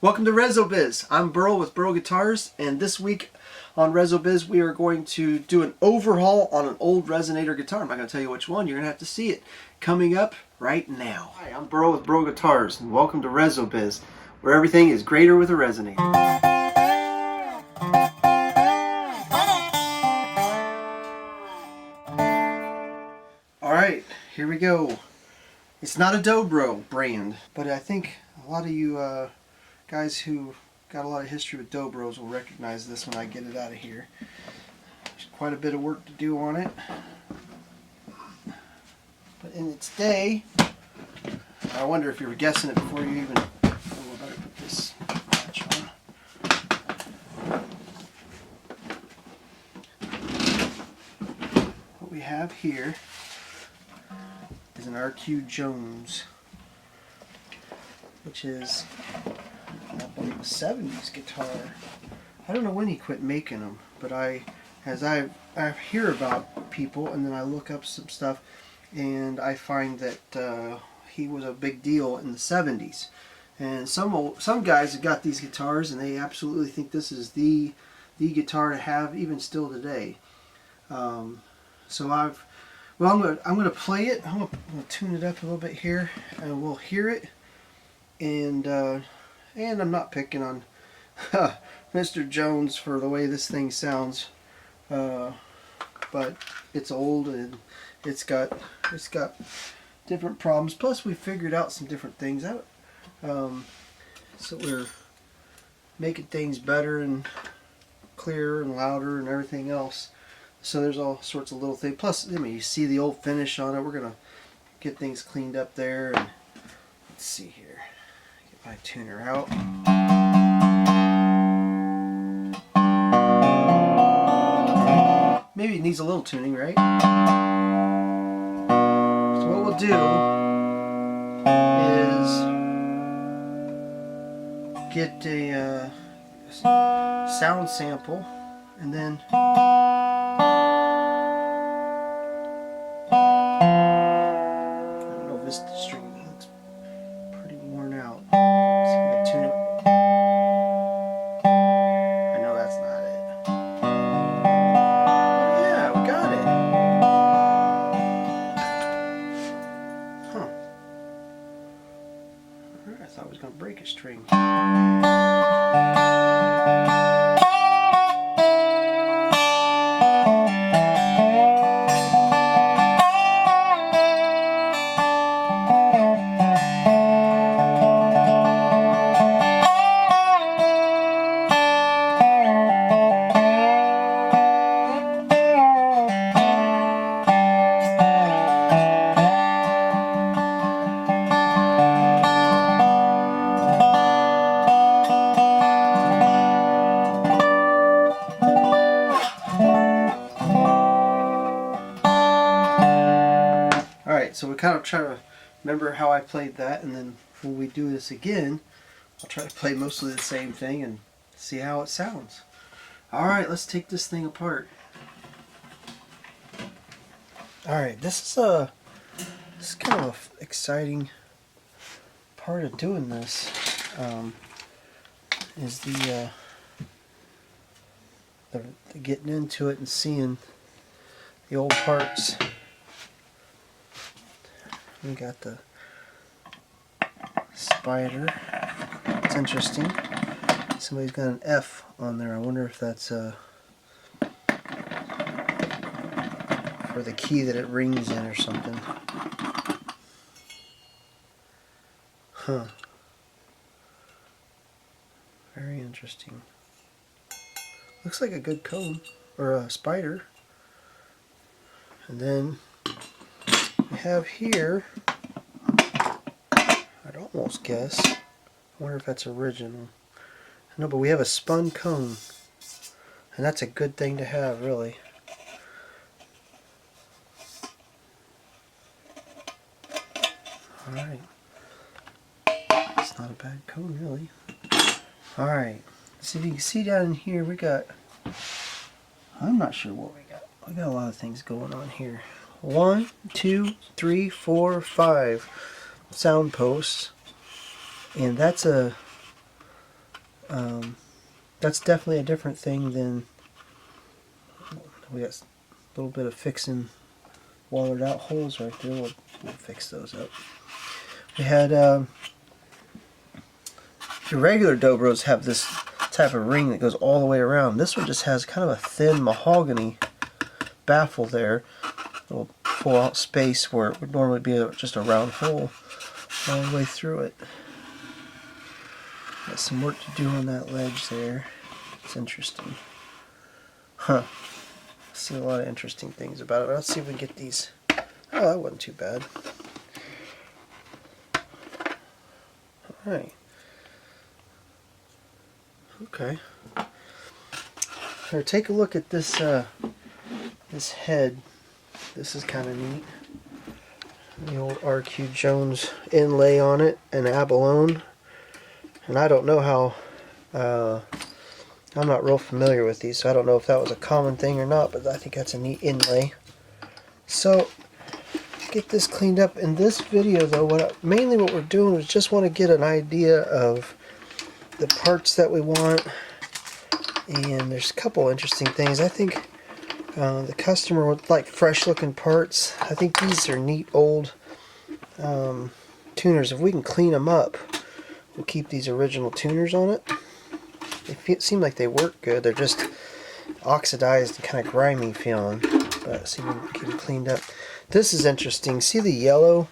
Welcome to Reso Biz. I'm Byrl with Byrl Guitars, and this week on Reso Biz we are going to do an overhaul on an old resonator guitar. I'm not going to tell you which one, you're going to have to see it coming up right now. Hi, I'm Byrl with Byrl Guitars, and welcome to Reso Biz, where everything is greater with a resonator. Alright, here we go. It's not a Dobro brand, but I think a lot of you guys who got a lot of history with Dobros will recognize this when I get it out of here. There's quite a bit of work to do on it, but in its day, I wonder if you were guessing it before you even... Oh, I better put this patch on. What we have here is an RQ Jones, which is I believe a 70s guitar. I don't know when he quit making them, but I hear about people and then I look up some stuff and I find that he was a big deal in the 70s. And some guys have got these guitars and they absolutely think this is the guitar to have even still today. I'm gonna play it. I'm gonna tune it up a little bit here and we'll hear it. And I'm not picking on Mr. Jones for the way this thing sounds, but it's old and it's got different problems. Plus, we figured out some different things out, so we're making things better and clearer and louder and everything else. So there's all sorts of little things. Plus, I mean, you see the old finish on it. We're gonna get things cleaned up there. And let's see here. My tuner out. Maybe it needs a little tuning, right? So what we'll do is get a sound sample and then I don't know if this string looks pretty worn out. I thought I was going to break a string. Alright, so we kind of try to remember how I played that, and then when we do this again, I'll try to play mostly the same thing and see how it sounds. Alright, let's take this thing apart. Alright, this is kind of an exciting part of doing this, is the getting into it and seeing the old parts. We got the spider. It's interesting. Somebody's got an F on there. I wonder if that's for the key that it rings in or something. Huh. Very interesting. Looks like a good cone or a spider. And then we have here, I'd almost guess, I wonder if that's original. No, but we have a spun cone, and that's a good thing to have, really. Alright, it's not a bad cone, really. Alright, so if you can see down in here, we got, I'm not sure what we got. We got a lot of things going on here. 1, 2, 3, 4, 5 sound posts, and that's a That's definitely a different thing than, we got a little bit of fixing wallered out holes right there. We'll fix those up. We had the regular Dobros have this type of ring that goes all the way around. This one just has kind of a thin mahogany baffle there. A little full out space where it would normally be just a round hole all the way through it. Got some work to do on that ledge there. It's interesting. Huh. I see a lot of interesting things about it. Let's see if we can get these. Oh, that wasn't too bad. Alright. Okay. Here, take a look at this this head. This is kind of neat. The old RQ Jones inlay on it, and abalone. And I don't know how, I'm not real familiar with these, so I don't know if that was a common thing or not, but I think that's a neat inlay. So, get this cleaned up. In this video though, mainly what we're doing is just want to get an idea of the parts that we want. And there's a couple interesting things. I think the customer would like fresh looking parts. I think these are neat old tuners. If we can clean them up, we'll keep these original tuners on it. They seem like they work good. They're just oxidized and kind of grimy feeling. But see if we can keep it cleaned up. This is interesting. See the yellow?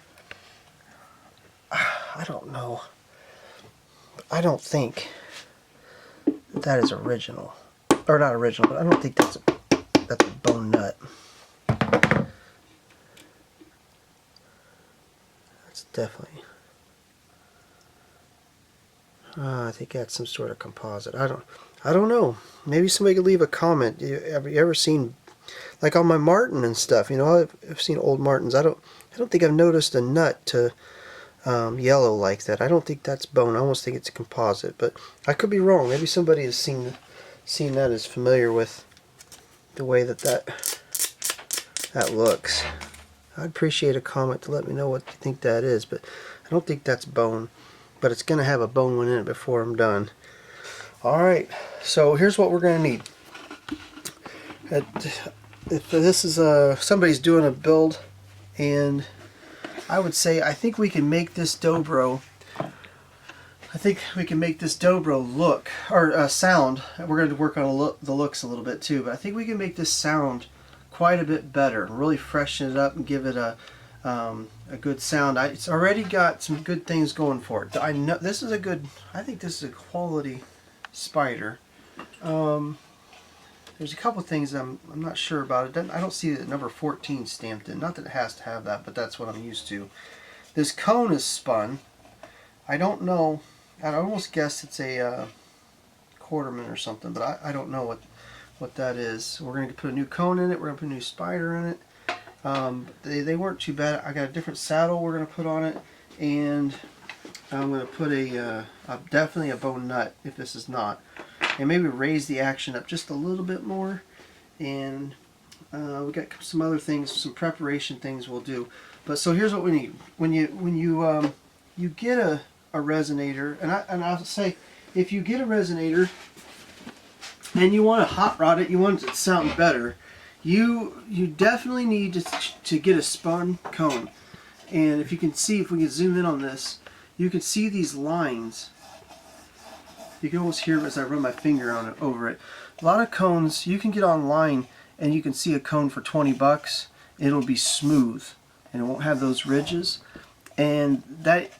I don't know. I don't think that is original. Or not original, but I don't think that's a bone nut. That's definitely... I think that's some sort of composite. I don't know. Maybe somebody could leave a comment. Have you ever seen, like on my Martin and stuff? You know, I've seen old Martins. I don't think I've noticed a nut to yellow like that. I don't think that's bone. I almost think it's a composite, but I could be wrong. Maybe somebody has seen that, is familiar with the way that looks. I'd appreciate a comment to let me know what you think that is, but I don't think that's bone. But it's going to have a bone one in it before I'm done. Alright, so here's what we're going to need. If this is somebody's doing a build, and I would say I think we can make this Dobro. I think we can make this Dobro look or sound. We're going to work on the looks a little bit too, but I think we can make this sound quite a bit better. Really freshen it up and give it a good sound. It's already got some good things going for it. I know this is a good. I think this is a quality spider. There's a couple things I'm not sure about. I don't see the number 14 stamped in. Not that it has to have that, but that's what I'm used to. This cone is spun. I don't know. I'd almost guess it's a quarterman or something, but I don't know what that is. We're going to put a new cone in it. We're going to put a new spider in it. They weren't too bad. I got a different saddle we're going to put on it, and I'm going to put definitely a bone nut if this is not, and maybe raise the action up just a little bit more. And we got some other things, some preparation things we'll do. But so here's what we need. When you get a resonator, and I'll say, if you get a resonator and you want to hot rod it, you want it to sound better, you definitely need to get a spun cone. And if you can see, if we can zoom in on this, you can see these lines. You can almost hear it as I run my finger on it over it. A lot of cones you can get online, and you can see a cone for 20 bucks. It'll be smooth and it won't have those ridges. And that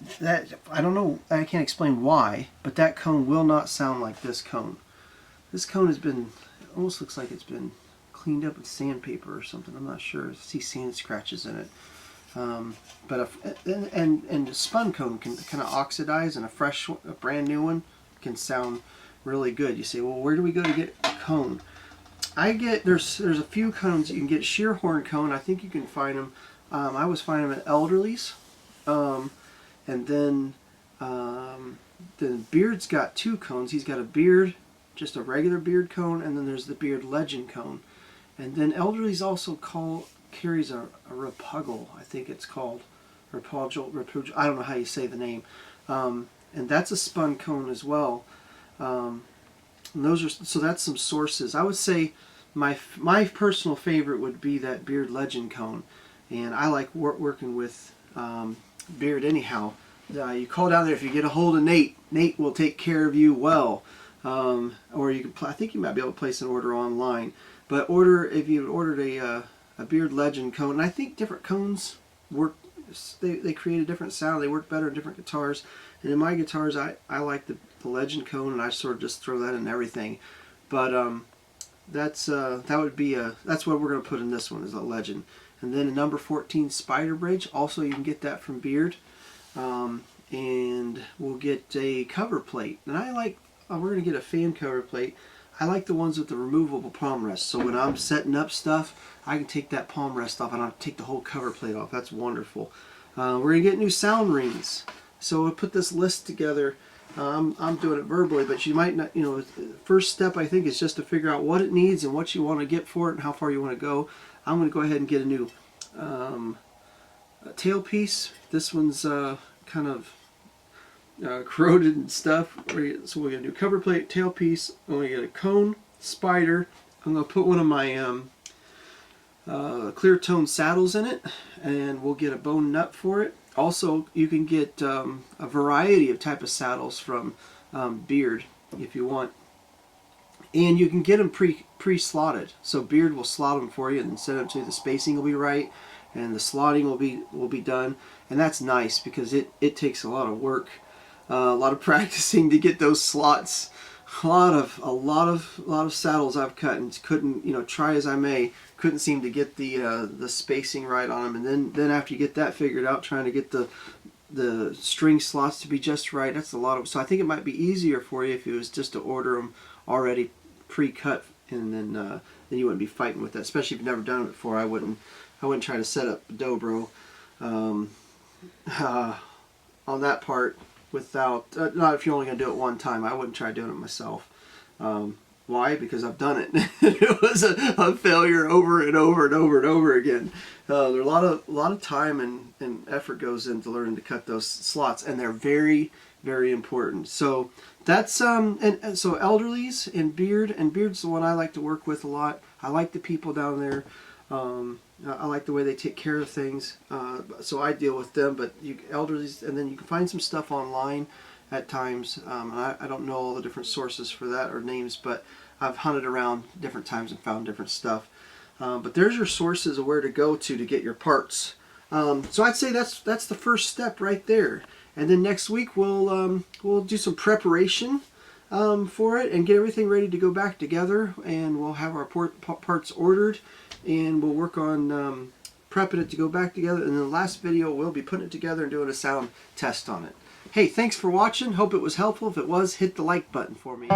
I don't know, I can't explain why, but that cone will not sound like this cone. This cone has been, almost looks like it's been cleaned up with sandpaper or something. I'm not sure. I see sand scratches in it. But and a spun cone can kind of oxidize, and a brand new one can sound really good. You say, well, where do we go to get a cone? There's a few cones you can get. Sheer horn cone, I think you can find them. I was finding them at Elderly's. And then Beard's got two cones. He's got a Beard, just a regular Beard cone, and then there's the Beard Legend cone. And then Elderly's also carries a Repuggle, I think it's called. Repuggle, I don't know how you say the name. And that's a spun cone as well. And those are, so that's some sources. I would say my personal favorite would be that Byrl Legend cone, and I like working with Byrl anyhow. You call down there if you get a hold of Nate. Nate will take care of you well. Or you can, I think you might be able to place an order online. But if you ordered a Byrl Legend cone, and I think different cones work. They create a different sound. They work better in different guitars. And in my guitars, I like the Legend cone, and I sort of just throw that in everything. But that's what we're going to put in this one, is a Legend. And then a number 14 Spider Bridge. Also, you can get that from Byrl. And we'll get a cover plate. And I like, we're going to get a fan cover plate. I like the ones with the removable palm rest. So when I'm setting up stuff, I can take that palm rest off and I'll take the whole cover plate off. That's wonderful. We're going to get new sound rings. So we'll put this list together. I'm doing it verbally, but you might not, the first step I think is just to figure out what it needs and what you want to get for it and how far you want to go. I'm going to go ahead and get a new tailpiece. This one's kind of corroded and stuff. So we're going to do cover plate, tailpiece. I'm going to get a cone, spider. I'm going to put one of my clear tone saddles in it, and we'll get a bone nut for it. Also, you can get a variety of type of saddles from Byrl if you want, and you can get them pre-slotted. So Byrl will slot them for you and send them to you. The spacing will be right, and the slotting will be done, and that's nice because it takes a lot of work, a lot of practicing to get those slots. A lot of saddles I've cut and couldn't, try as I may, couldn't seem to get the spacing right on them. And then after you get that figured out, trying to get the string slots to be just right, that's a lot of. So I think it might be easier for you if it was just to order them already pre-cut, and then you wouldn't be fighting with that. Especially if you've never done it before, I wouldn't try to set up dobro on that part. Without, not if you're only going to do it one time. I wouldn't try doing it myself. Why? Because I've done it. It was a failure over and over and over and over again. There's a lot of time and effort goes into learning to cut those slots, and they're very, very important. So that's and so elderlies and Byrl's the one I like to work with a lot. I like the people down there. I like the way they take care of things, so I deal with them. But elderlies, and then you can find some stuff online at times. And I don't know all the different sources for that or names, but I've hunted around different times and found different stuff. But there's your sources of where to go to get your parts. So I'd say that's the first step right there. And then next week we'll do some preparation for it and get everything ready to go back together, and we'll have our parts ordered. And we'll work on prepping it to go back together. And in the last video, we'll be putting it together and doing a sound test on it. Hey, thanks for watching. Hope it was helpful. If it was, hit the like button for me.